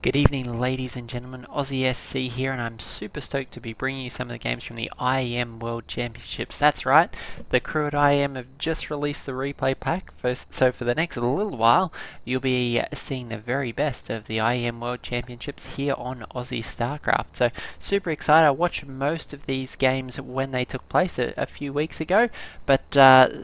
Good evening, ladies and gentlemen. AussieSC here, and I'm super stoked to be bringing you some of the games from the IEM World Championships. That's right, the crew at IEM have just released the replay pack, so for the next little while, you'll be seeing the very best of the IEM World Championships here on Aussie StarCraft. So super excited. I watched most of these games when they took place a few weeks ago, but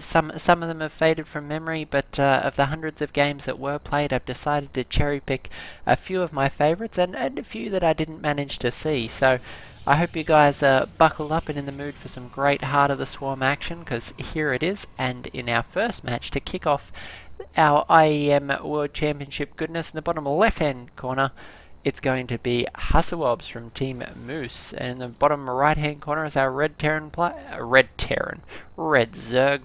some of them have faded from memory. But of the hundreds of games that were played, I've decided to cherry pick a few of my favourites and a few that I didn't manage to see. So I hope you guys are buckled up and in the mood for some great Heart of the Swarm action, because here it is. And in our first match to kick off our IEM World Championship goodness, in the bottom left hand corner it's going to be Hasuobs from Team Moose, and in the bottom right hand corner is our red Zerg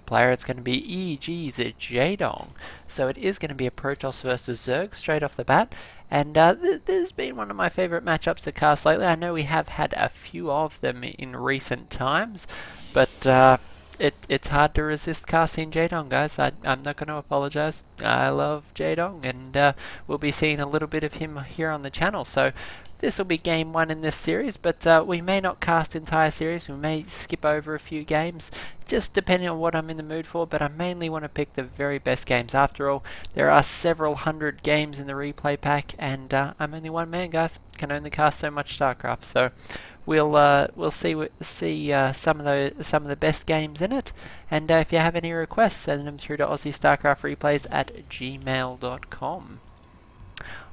player. It's going to be EG's Jaedong. So it is going to be a Protoss versus Zerg straight off the bat, and this has been one of my favourite matchups to cast lately. I know we have had a few of them in recent times, but it's hard to resist casting Jaedong, guys. I'm not going to apologise. I love Jaedong, and we'll be seeing a little bit of him here on the channel. So this will be game one in this series, but we may not cast entire series. We may skip over a few games, just depending on what I'm in the mood for, but I mainly want to pick the very best games. After all, there are several hundred games in the replay pack, and I'm only one man, guys. Can only cast so much StarCraft. So we'll see some of the best games in it, and if you have any requests, send them through to aussiestarcraftreplays@gmail.com.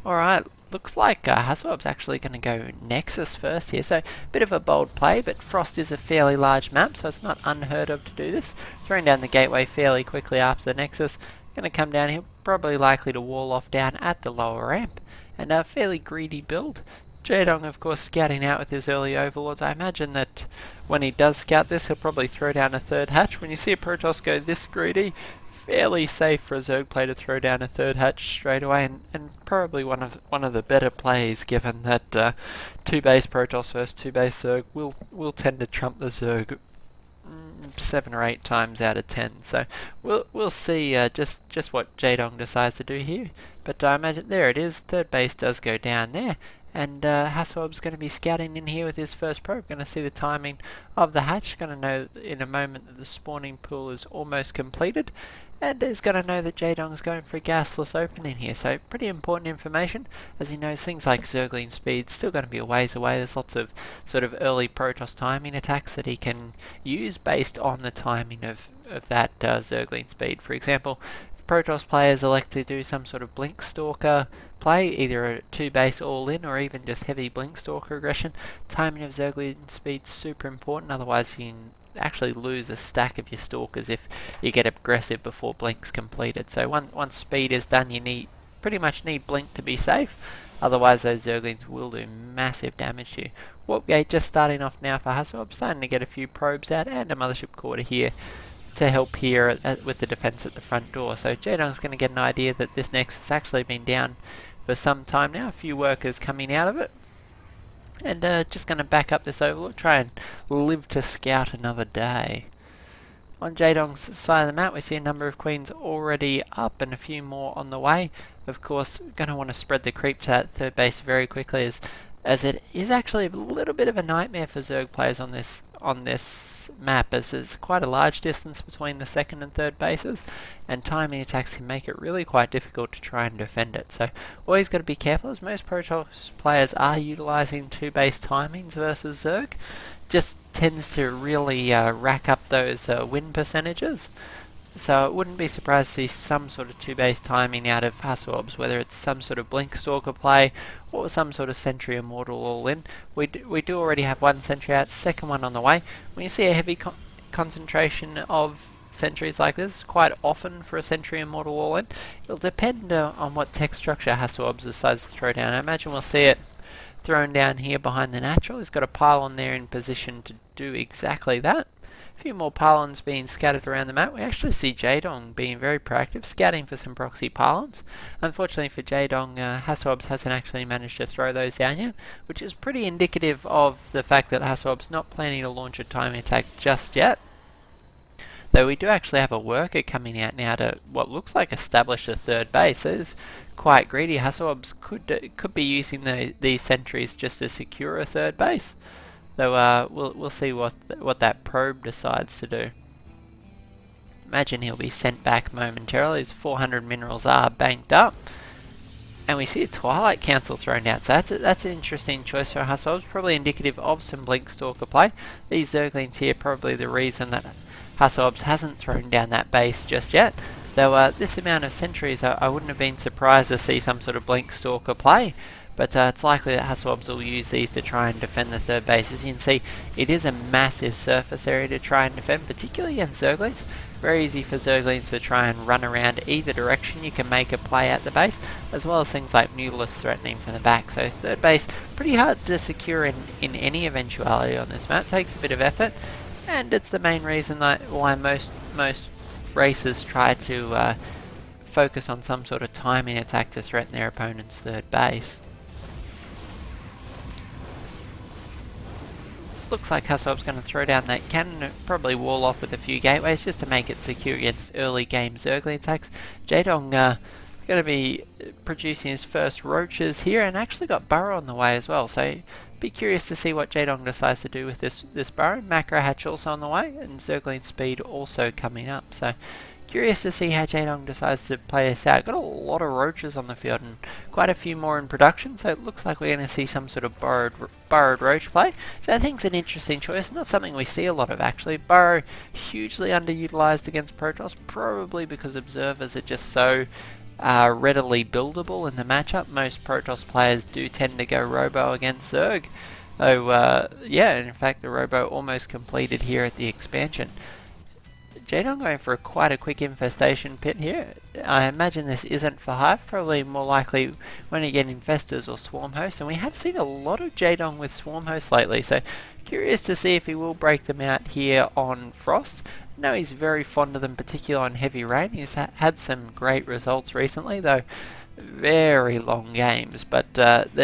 Alright, looks like Hasuobs actually going to go Nexus first here, so a bit of a bold play, but Frost is a fairly large map, so it's not unheard of to do this. Throwing down the gateway fairly quickly after the Nexus, going to come down here, probably likely to wall off down at the lower ramp, and a fairly greedy build. Jaedong, of course, scouting out with his early overlords. I imagine that when he does scout this, he'll probably throw down a third hatch. When you see a Protoss go this greedy, fairly safe for a Zerg player to throw down a third hatch straight away, and probably one of the better plays, given that two base Protoss versus two base Zerg will tend to trump the Zerg 7 or 8 times out of 10. So we'll see just what Jaedong decides to do here. But I imagine there it is. Third base does go down there. And Hasuob's going to be scouting in here with his first probe. Going to see the timing of the hatch. Going to know in a moment that the spawning pool is almost completed. And is going to know that Jaedong's going for a gasless opening here. So pretty important information, as he knows things like Zergling speed still going to be a ways away. There's lots of sort of early Protoss timing attacks that he can use based on the timing of that Zergling speed. For example, if Protoss players elect to do some sort of Blink Stalker play, either a 2 base all in or even just heavy Blink Stalker aggression, timing of Zergling speed is super important, otherwise you can actually lose a stack of your Stalkers if you get aggressive before Blink's completed. So once speed is done, you pretty much need Blink to be safe, otherwise those Zerglings will do massive damage to you. Warp Gate just starting off now for Hasuobs, starting to get a few probes out, and a Mothership Quarter here to help here with the defense at the front door. So Jaedong's going to get an idea that this Nexus has actually been down for some time now, a few workers coming out of it, and just going to back up this overlord, try and live to scout another day. On Jaedong's side of the map, we see a number of queens already up and a few more on the way. Of course, going to want to spread the creep to that third base very quickly, as it is actually a little bit of a nightmare for Zerg players on this map, as there's quite a large distance between the second and third bases, and timing attacks can make it really quite difficult to try and defend it. So always got to be careful, as most Protoss players are utilising 2 base timings versus Zerg. Just tends to really rack up those win percentages. So I wouldn't be surprised to see some sort of 2 base timing out of Hasuobs, whether it's some sort of Blink Stalker play or some sort of Sentry Immortal all-in. We do already have one Sentry out, second one on the way. When you see a heavy concentration of sentries like this, quite often for a Sentry Immortal all-in, it'll depend on what tech structure Hasuobs decides to throw down. I imagine we'll see it thrown down here behind the natural. He's got a pylon there in position to do exactly that. A few more pylons being scattered around the map. We actually see Jaedong being very proactive, scouting for some proxy pylons. Unfortunately for Jaedong, Hasuobs hasn't actually managed to throw those down yet, which is pretty indicative of the fact that Hasuobs not planning to launch a timing attack just yet. though we do actually have a worker coming out now to what looks like establish a third base. So it's quite greedy. Hasuobs could be using these sentries just to secure a third base. Though we'll see what that probe decides to do. Imagine he'll be sent back momentarily. His 400 minerals are banked up. And we see a Twilight Council thrown out, so that's an interesting choice for Hasuobs, probably indicative of some Blinkstalker play. These Zerglings here probably the reason that Hasuobs hasn't thrown down that base just yet. Though this amount of sentries, I wouldn't have been surprised to see some sort of Blinkstalker play. But it's likely that Hasuobs will use these to try and defend the third base. As you can see, it is a massive surface area to try and defend, particularly against Zerglings. Very easy for Zerglings to try and run around either direction. You can make a play at the base, as well as things like Mutalisk threatening from the back. So third base, pretty hard to secure in any eventuality on this map. Takes a bit of effort, and it's the main reason why most racers try to focus on some sort of timing attack to threaten their opponent's third base. Looks like Hasuobs going to throw down that cannon, probably wall off with a few gateways just to make it secure against early game Zergling attacks. Jaedong going to be producing his first roaches here, and actually got burrow on the way as well, so be curious to see what Jaedong decides to do with this burrow. Macro hatch also on the way, and Zergling speed also coming up, so curious to see how Jaedong decides to play this out. Got a lot of roaches on the field and quite a few more in production, so it looks like we're going to see some sort of burrowed roach play, which I think is an interesting choice. Not something we see a lot of actually. Burrow hugely underutilized against Protoss, probably because observers are just so readily buildable in the matchup. Most Protoss players do tend to go Robo against Zerg. Though, yeah, in fact the Robo almost completed here at the expansion. Jaedong going for quite a quick infestation pit here. I imagine this isn't for Hive, probably more likely when you get infestors or swarm hosts, and we have seen a lot of Jaedong with swarm hosts lately, so curious to see if he will break them out here on Frost. I know he's very fond of them, particularly on heavy rain. He's had some great results recently, though very long games, but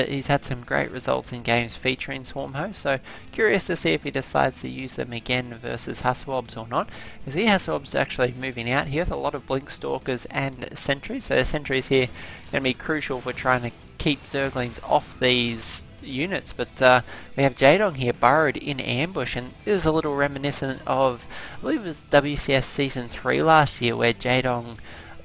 he's had some great results in games featuring swarm hosts, so curious to see if he decides to use them again versus Hasuobs or not. You see Hasuobs actually moving out here with a lot of Blinkstalkers and sentries, so the sentries here going to be crucial for trying to keep Zerglings off these units, but we have Jaedong here burrowed in ambush, and this is a little reminiscent of, I believe it was WCS Season 3 last year, where Jaedong,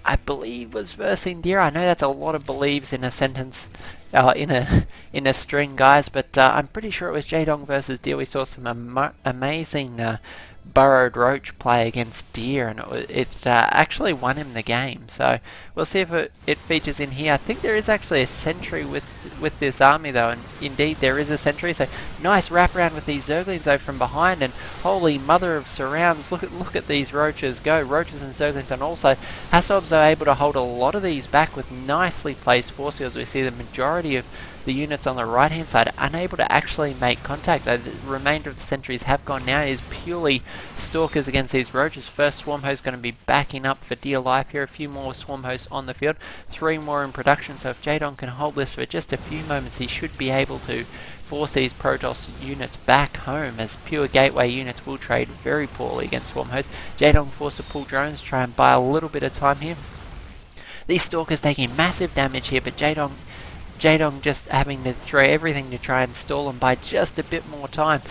I believe, was versing Deer. I know that's a lot of believes in a sentence, in a string, guys, but I'm pretty sure it was Jaedong versus Deer. We saw some amazing burrowed roach play against Deer, and it actually won him the game. So we'll see if it features in here. I think there is actually a sentry with this army though, and indeed there is a sentry. So nice wraparound with these Zerglings though from behind, and holy mother of surrounds, look at these roaches go. Roaches and Zerglings, and also Hasuobs are able to hold a lot of these back with nicely placed force fields. We see the majority of the units on the right hand side unable to actually make contact, though the remainder of the sentries have gone now. It is purely stalkers against these roaches. First swarm host going to be backing up for dear life here. A few more swarm hosts on the field, 3 more in production, so if Jaedong can hold this for just a few moments, he should be able to force these Protoss units back home, as pure gateway units will trade very poorly against swarm hosts. Jaedong forced to pull drones, try and buy a little bit of time here. These stalkers taking massive damage here, but Jaedong just having to throw everything to try and stall them by just a bit more time.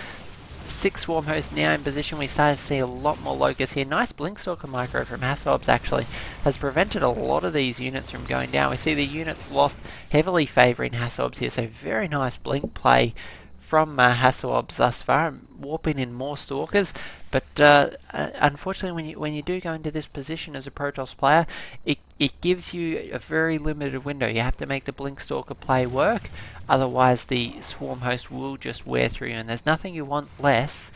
6 swarm hosts now in position. We start to see a lot more locusts here. Nice Blinkstalker micro from Hasuobs actually has prevented a lot of these units from going down. We see the units lost heavily favouring Hasuobs here, so very nice blink play from Hasuobs thus far, warping in more stalkers. But unfortunately, when you do go into this position as a Protoss player, it gives you a very limited window. You have to make the Blinkstalker play work, otherwise the swarm host will just wear through you, and there's nothing you want less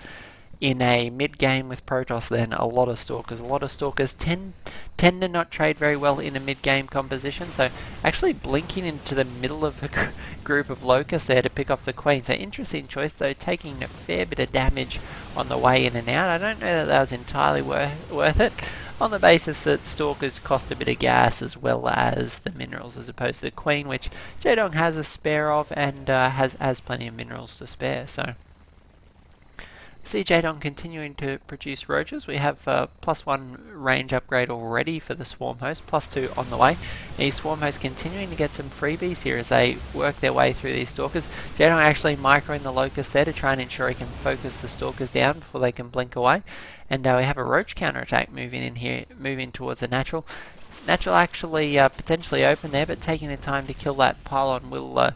in a mid-game with Protoss than a lot of stalkers. A lot of stalkers tend to not trade very well in a mid-game composition, so actually blinking into the middle of a group of locusts there to pick off the queen. So interesting choice though, taking a fair bit of damage on the way in and out. I don't know that was entirely worth it, on the basis that stalkers cost a bit of gas as well as the minerals, as opposed to the queen, which Jaedong has a spare of, and has plenty of minerals to spare. So See Jaedong continuing to produce roaches. We have +1 range upgrade already for the swarm host, +2 on the way. These swarm hosts continuing to get some freebies here as they work their way through these stalkers. Jaedong actually microing the locust there to try and ensure he can focus the stalkers down before they can blink away. And we have a roach counterattack moving in here, moving towards the natural. Natural actually potentially open there, but taking the time to kill that pylon will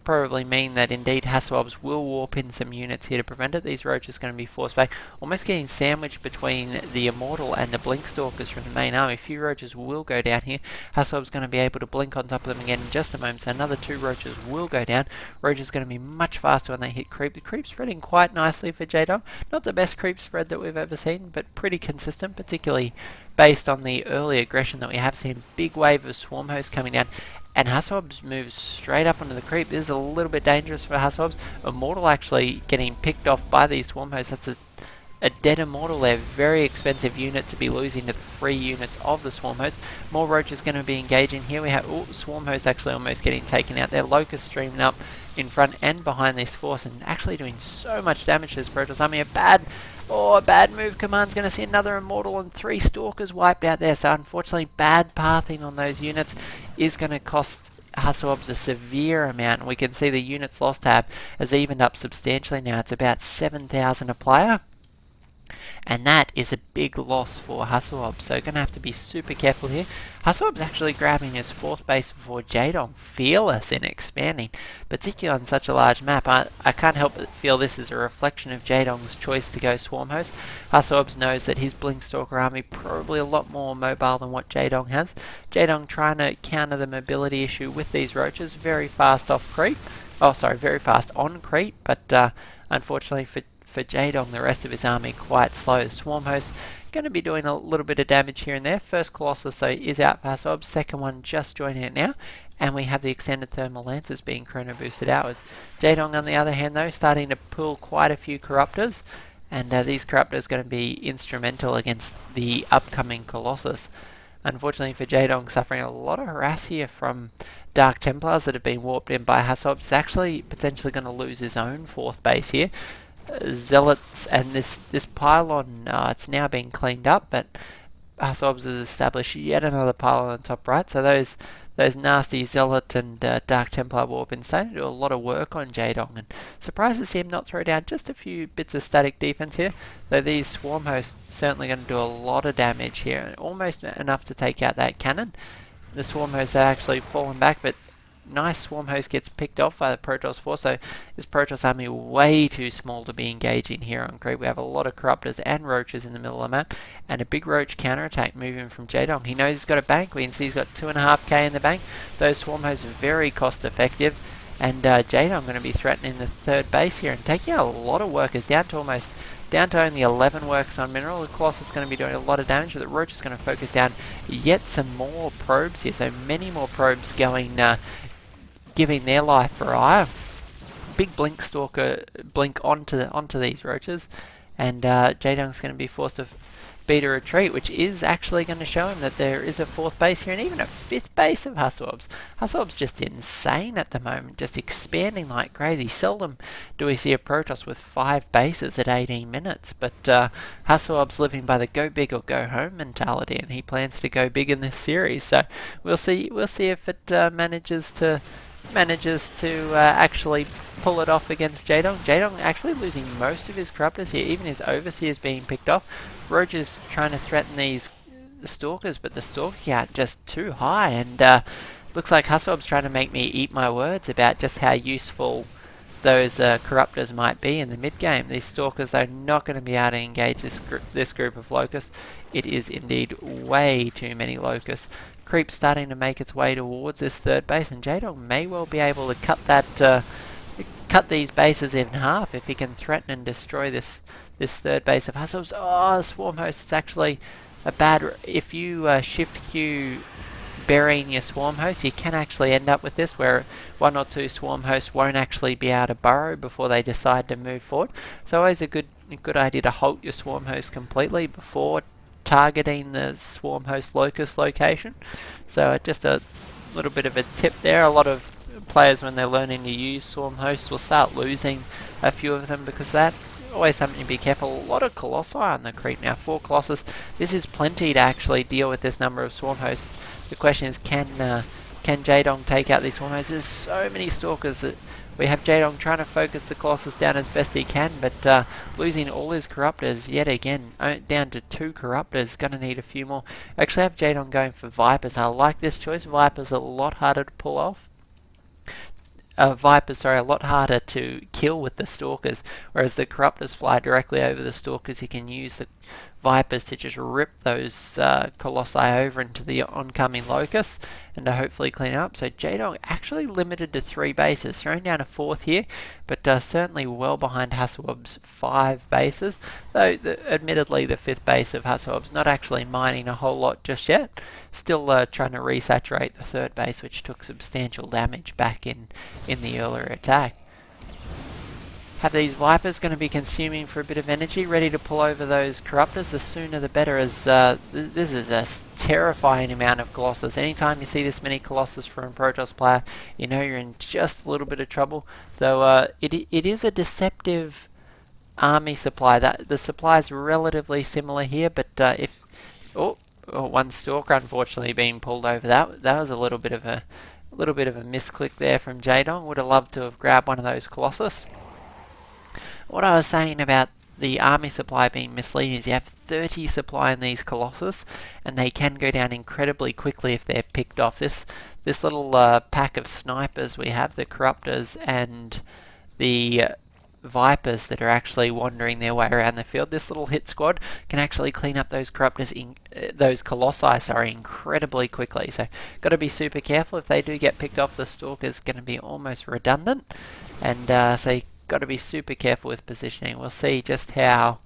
probably mean that indeed Hasuobs will warp in some units here to prevent it. These roaches are going to be forced back, almost getting sandwiched between the Immortal and the Blink Stalkers from the main army. A few roaches will go down here. Hasuobs going to be able to blink on top of them again in just a moment, so another 2 roaches will go down. Roaches going to be much faster when they hit creep. The creep spreading quite nicely for Jaedong. Not the best creep spread that we've ever seen, but pretty consistent, particularly based on the early aggression that we have seen. Big wave of swarm hosts coming down, and Hasuobs moves straight up onto the creep. This is a little bit dangerous for Hasuobs. Immortal actually getting picked off by these swarm hosts. That's a dead Immortal there. Very expensive unit to be losing to the 3 units of the swarm host. More roaches going to be engaging here. We have swarm host actually almost getting taken out there. Locust streaming up in front and behind this force and actually doing so much damage to this Protoss army. A bad move command's going to see another Immortal and 3 Stalkers wiped out there. So unfortunately, bad pathing on those units is going to cost Hasuobs a severe amount. And we can see the units lost tab has evened up substantially now. It's about 7,000 a player. And that is a big loss for Hasuobs, so going to have to be super careful here. Hasuobs actually grabbing his 4th base before Jaedong, fearless in expanding, particularly on such a large map. I can't help but feel this is a reflection of Jaedong's choice to go swarm host. Hasuobs knows that his Blinkstalker army probably a lot more mobile than what Jaedong has. Jaedong trying to counter the mobility issue with these roaches, very fast off creep. Oh, sorry, very fast on creep, but unfortunately for Jaedong, the rest of his army quite slow. The swarm host going to be doing a little bit of damage here and there. First Colossus though is out for Hasuobs, second one just joining it now, and we have the extended thermal lancers being chrono boosted outward. Jaedong on the other hand though starting to pull quite a few corruptors, and these corruptors are going to be instrumental against the upcoming Colossus. Unfortunately for Jaedong, suffering a lot of harass here from Dark Templars that have been warped in by Hasuobs. Actually potentially going to lose his own 4th base here. Zealots and this pylon, it's now been cleaned up, but Hasuobs has established yet another pylon on top right, so those nasty Zealot and Dark Templar warp inside to do a lot of work on Jaedong, and surprised to see him not throw down just a few bits of static defense here, though these swarm hosts certainly going to do a lot of damage here, almost enough to take out that cannon. The swarm hosts are actually fallen back, but nice swarm host gets picked off by the Protoss force, so this Protoss army way too small to be engaging here on creep. We have a lot of corruptors and roaches in the middle of the map, and a big roach counterattack moving from Jaedong. He knows he's got a bank. We can see he's got 2.5k in the bank. Those swarm hosts are very cost effective, and Jaedong going to be threatening the 3rd base here and taking out a lot of workers down to only 11 workers on mineral. The Colossus is going to be doing a lot of damage, but the roach is going to focus down yet some more probes here, so many more probes going giving their life for ire. Big Blink Stalker blink onto these roaches, and Jaedong's going to be forced to beat a retreat, which is actually going to show him that there is a 4th base here and even a 5th base of Hasuobs. Hasuobs just insane at the moment, just expanding like crazy. Seldom do we see a Protoss with 5 bases at 18 minutes, but Hasuobs living by the go big or go home mentality, and he plans to go big in this series. So we'll see if it manages to actually pull it off against Jaedong. Jaedong actually losing most of his corruptors here, even his overseers being picked off. Roger's trying to threaten these stalkers, but the stalker count just too high, and looks like Hasuob's trying to make me eat my words about just how useful those corruptors might be in the mid game. These stalkers, they're not going to be able to engage this group of locusts. It is indeed way too many locusts. Creep starting to make its way towards this 3rd base, and Jaedong may well be able to cut these bases in half if he can threaten and destroy this 3rd base of Hasuobs. Oh, swarm host is actually a bad. If you shift Q burying your swarm host, you can actually end up with this where 1 or 2 swarm hosts won't actually be able to burrow before they decide to move forward. So always a good idea to halt your swarm host completely before targeting the swarm host locust location. So just a little bit of a tip there. A lot of players, when they're learning to use swarm hosts, will start losing a few of them because of that. always something to be careful. A lot of Colossi on the creep now. 4 Colossus. This is plenty to actually deal with this number of Swarm hosts. The question is, can Jaedong take out these Swarm hosts? There's so many Stalkers that we have Jaedong trying to focus the Colossus down as best he can, but losing all his Corruptors yet again, down to 2 Corruptors. Going to need a few more. Actually have Jaedong going for Vipers. I like this choice. Vipers are a lot harder to pull off. Vipers, sorry, a lot harder to kill with the Stalkers, whereas the Corruptors fly directly over the Stalkers. You can use the Vipers to just rip those Colossi over into the oncoming Locusts and to hopefully clean up. So Jaedong actually limited to 3 bases, throwing down a 4th here, but certainly well behind Hasuobs' 5 bases, though admittedly the 5th base of Hasuobs not actually mining a whole lot just yet, still trying to resaturate the 3rd base, which took substantial damage back in the earlier attack. Have these Vipers going to be consuming for a bit of energy, ready to pull over those Corruptors. The sooner the better, as this is a terrifying amount of Colossus. Anytime you see this many Colossus from a Protoss player, you know you're in just a little bit of trouble. Though it is a deceptive army supply. That the supply is relatively similar here, but if one Stalker unfortunately being pulled over, that was a little bit of a misclick there from Jaedong. Would have loved to have grabbed one of those Colossus. What I was saying about the army supply being misleading is you have 30 supply in these Colossus, and they can go down incredibly quickly if they're picked off. This little pack of snipers we have, the Corruptors and the Vipers that are actually wandering their way around the field. This little hit squad can actually clean up those Corruptors, those Colossi, sorry, incredibly quickly. So got to be super careful. If they do get picked off, the Stalker's going to be almost redundant, and so got to be super careful with positioning. We'll see just how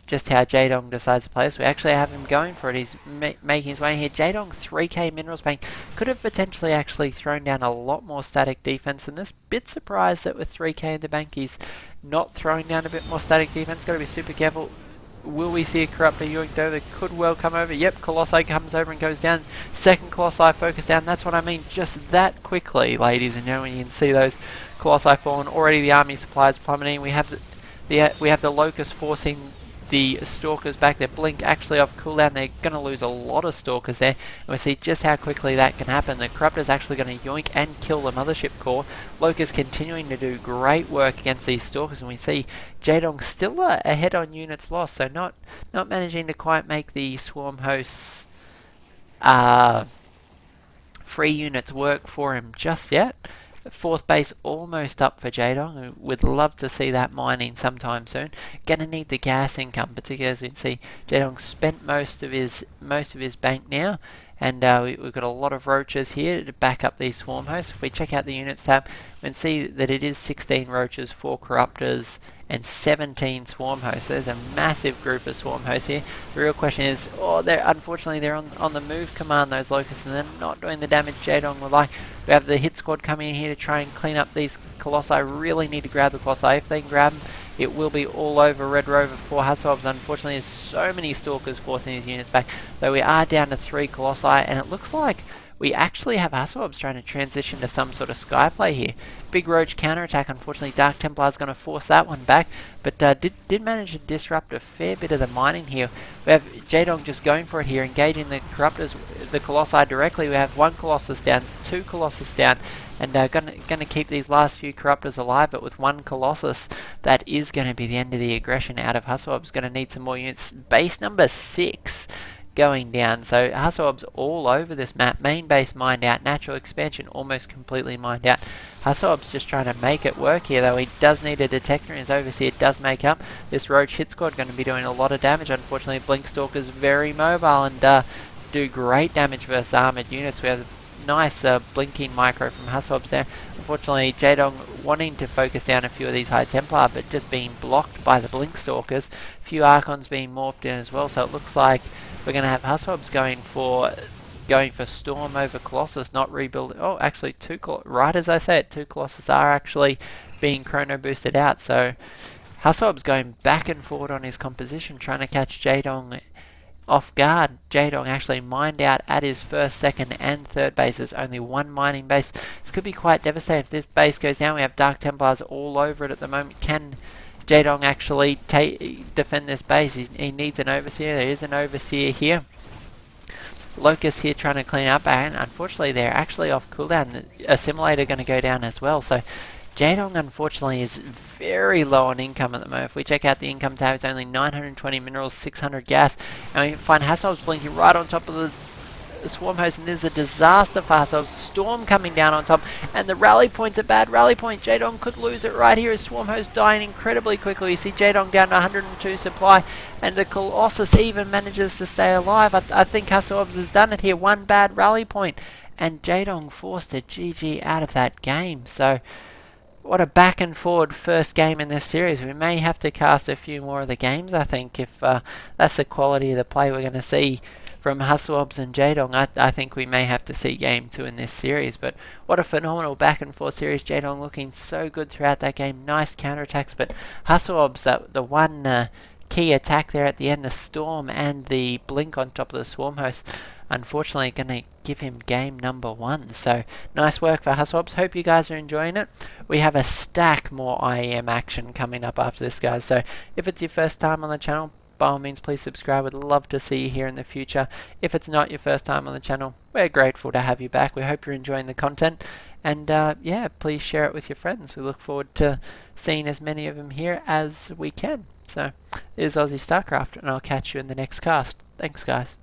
Jaedong decides to play this. We actually have him going for it. He's making his way in here. Jaedong 3k Minerals Bank could have potentially actually thrown down a lot more static defense than this. Bit surprised that with 3k in the bank he's not throwing down a bit more static defense. Got to be super careful. Will we see a Corruptor yoinked over? Could well come over. Yep, Colossi comes over and goes down. Second Colossi focus down. That's what I mean. Just that quickly, ladies and gentlemen. You can see those Colossi falling. Already the army supplies plummeting. We have the Locust forcing the Stalkers back. Their blink actually off cooldown. They're going to lose a lot of Stalkers there. And we see just how quickly that can happen. The Corruptor's actually going to yoink and kill the Mothership Core. Locust continuing to do great work against these Stalkers, and we see Jaedong still ahead on units lost, so not managing to quite make the Swarm hosts free units work for him just yet. 4th base almost up for Jaedong. Would love to see that mining sometime soon. Gonna need the gas income, particularly as we can see Jaedong spent most of his bank now, and we've got a lot of roaches here to back up these Swarm hosts. If we check out the units tab, we can see that it is 16 roaches, 4 Corruptors, and 17 Swarm hosts. There's a massive group of Swarm hosts here. The real question is, unfortunately they're on the move command, those Locusts, and they're not doing the damage Jaedong would like. We have the hit squad coming in here to try and clean up these Colossi. Really need to grab the Colossi. If they can grab them, it will be all over Red Rover for Hasuobs. Unfortunately, there's so many Stalkers forcing these units back, though we are down to 3 Colossi, and it looks like we actually have Hasuobs trying to transition to some sort of sky play here. Big Roach counterattack. Unfortunately, Dark Templar's going to force that one back, but did manage to disrupt a fair bit of the mining here. We have Jaedong just going for it here, engaging the Corruptors, the Colossi directly. We have 1 Colossus down, 2 Colossus down, and going to keep these last few Corruptors alive, but with 1 Colossus, that is going to be the end of the aggression out of Hasuobs. Going to need some more units. Base number 6 going down, so Hasuobs all over this map. Main base mined out, natural expansion almost completely mined out. Hasuobs just trying to make it work here, though he does need a detector, and his overseer does make up. This Roach hit squad going to be doing a lot of damage. Unfortunately, Blink Stalker's very mobile and do great damage versus armoured units. We have a nice blinking micro from Hasuobs there. Unfortunately, Jaedong wanting to focus down a few of these High Templar, but just being blocked by the Blink Stalkers. A few Archons being morphed in as well, so it looks like we're going to have Hasuobs going for Storm over Colossus, not rebuilding. Oh, actually, right as I say it, 2 Colossus are actually being chrono boosted out. So Hasuobs going back and forward on his composition, trying to catch Jaedong off guard. Jaedong actually mined out at his 1st, 2nd, and 3rd bases. Only 1 mining base. This could be quite devastating if this base goes down. We have Dark Templars all over it at the moment. Can Jaedong actually defend this base. He needs an overseer. There is an overseer here. Locust here trying to clean up, and unfortunately they're actually off cooldown. The assimilator going to go down as well. So Jaedong unfortunately is very low on income at the moment. If we check out the income tab, it's only 920 minerals, 600 gas, and we find Hasuobs blinking right on top of the swarm host, and there's a disaster for Hasuobs. Storm coming down on top, and the rally point's a bad rally point. Jaedong could lose it right here as swarm host dying incredibly quickly. You see Jaedong down to 102 supply, and the Colossus even manages to stay alive. I think Hasuobs has done it here. One bad rally point, and Jaedong forced a GG out of that game. So what a back and forward first game in this series. We may have to cast a few more of the games, I think, if that's the quality of the play we're going to see from Hasuobs and Jaedong. I think we may have to see game 2 in this series. But what a phenomenal back and forth series. Jaedong looking so good throughout that game. Nice counterattacks, but Hasuobs, the one key attack there at the end, the storm and the blink on top of the swarm host, unfortunately going to give him game number 1. So nice work for Hasuobs. Hope you guys are enjoying it. We have a stack more IEM action coming up after this, guys. So if it's your first time on the channel, by all means please subscribe. We'd love to see you here in the future. If it's not your first time on the channel, we're grateful to have you back. We hope you're enjoying the content, and yeah, please share it with your friends. We look forward to seeing as many of them here as we can. So, this is Aussie StarCraft, and I'll catch you in the next cast. Thanks, guys.